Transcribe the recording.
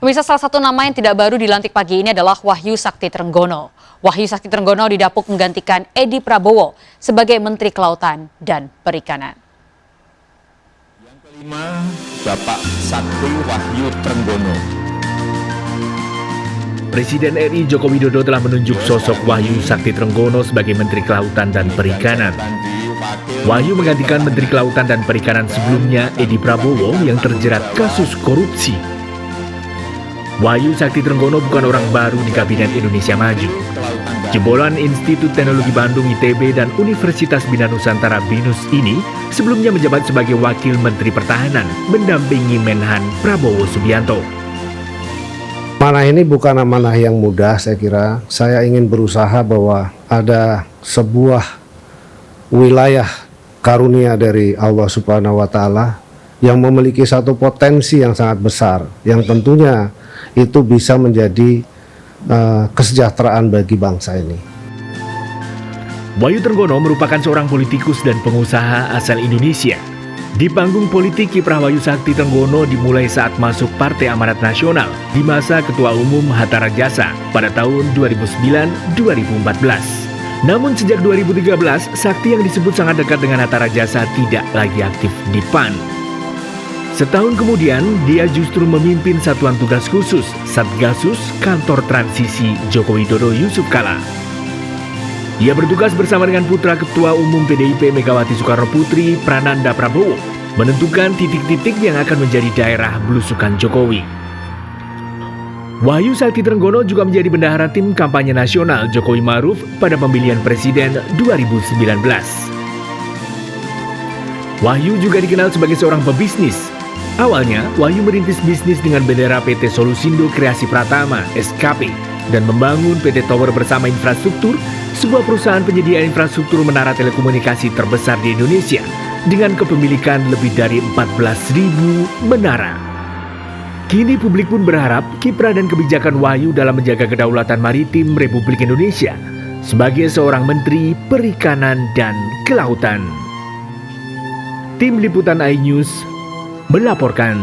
Pemirsa, salah satu nama yang tidak baru dilantik pagi ini adalah Wahyu Sakti Trenggono. Wahyu Sakti Trenggono didapuk menggantikan Edi Prabowo sebagai Menteri Kelautan dan Perikanan. Yang kelima, Bapak Sakti Wahyu Trenggono. Presiden RI Joko Widodo telah menunjuk sosok Wahyu Sakti Trenggono sebagai Menteri Kelautan dan Perikanan. Wahyu menggantikan Menteri Kelautan dan Perikanan sebelumnya, Edi Prabowo, yang terjerat kasus korupsi. Wahyu Sakti Trenggono bukan orang baru di Kabinet Indonesia Maju. Jebolan Institut Teknologi Bandung ITB dan Universitas Bina Nusantara BINUS ini sebelumnya menjabat sebagai Wakil Menteri Pertahanan mendampingi Menhan Prabowo Subianto. Amanah ini bukan amanah yang mudah, saya kira. Saya ingin berusaha bahwa ada sebuah wilayah karunia dari Allah Subhanahu wa Ta'ala yang memiliki satu potensi yang sangat besar, yang tentunya itu bisa menjadi kesejahteraan bagi bangsa ini. Wahyu Trenggono merupakan seorang politikus dan pengusaha asal Indonesia. Di panggung politik, kiprah Wahyu Sakti Trenggono dimulai saat masuk Partai Amanat Nasional di masa Ketua Umum Hatta Rajasa pada tahun 2009-2014. Namun sejak 2013, Sakti yang disebut sangat dekat dengan Hatta Rajasa tidak lagi aktif di PAN. Setahun kemudian, dia justru memimpin Satuan Tugas Khusus Satgasus Kantor Transisi Joko Widodo Yusuf Kala. Ia bertugas bersama dengan putra Ketua Umum PDIP Megawati Soekarno Putri, Prananda Prabowo, menentukan titik-titik yang akan menjadi daerah belusukan Jokowi. Wahyu Sakti Trenggono juga menjadi bendahara tim kampanye nasional Jokowi Maruf pada pemilihan presiden 2019. Wahyu juga dikenal sebagai seorang pebisnis. Awalnya, Wahyu merintis bisnis dengan bendera PT Solusindo Kreasi Pratama (SKP) dan membangun PT Tower Bersama Infrastruktur, sebuah perusahaan penyedia infrastruktur menara telekomunikasi terbesar di Indonesia dengan kepemilikan lebih dari 14.000 menara. Kini publik pun berharap kiprah dan kebijakan Wahyu dalam menjaga kedaulatan maritim Republik Indonesia sebagai seorang Menteri Perikanan dan Kelautan. Tim Liputan iNews melaporkan.